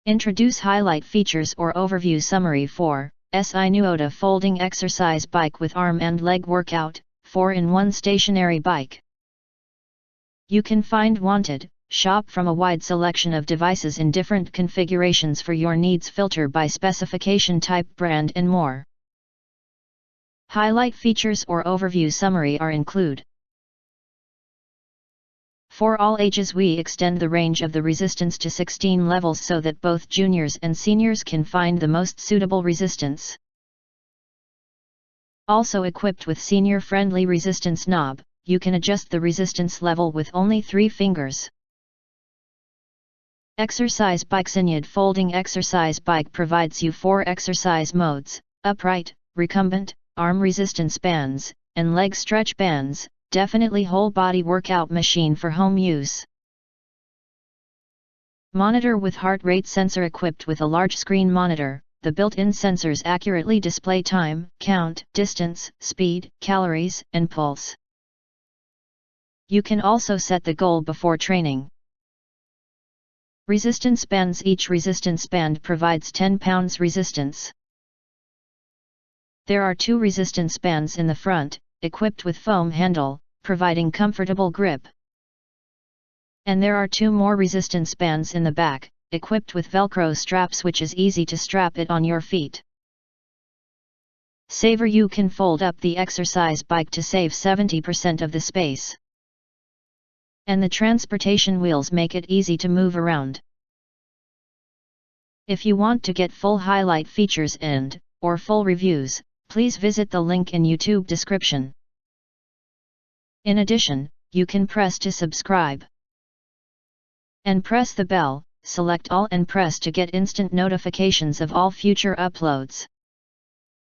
Introduce highlight features or overview summary for SINUODE folding exercise bike with arm and leg workout, 4-in-1 stationary bike. You can find wanted, shop from a wide selection of devices in different configurations for your needs, filter by specification, type, brand and more. Highlight features or overview summary are include. For all ages we extend the range of the resistance to 16 levels so that both juniors and seniors can find the most suitable resistance. Also equipped with senior-friendly resistance knob, you can adjust the resistance level with only 3 fingers. Exercise bike. SINUODE folding exercise bike provides you 4 exercise modes: upright, recumbent, arm resistance bands, and leg stretch bands. Definitely whole body workout machine for home use. Monitor with heart rate sensor. Equipped with a large screen monitor, the built-in sensors accurately display time, count, distance, speed, calories, and pulse. You can also set the goal before training. Resistance bands. Each resistance band provides 10 pounds resistance. There are 2 resistance bands in the front, equipped with foam handle, providing comfortable grip. And there are 2 more resistance bands in the back, equipped with Velcro straps which is easy to strap it on your feet. Saver. You can fold up the exercise bike to save 70% of the space. And the transportation wheels make it easy to move around. If you want to get full highlight features or full reviews, please visit the link in YouTube description. In addition, you can press to subscribe. And press the bell, select all and press to get instant notifications of all future uploads.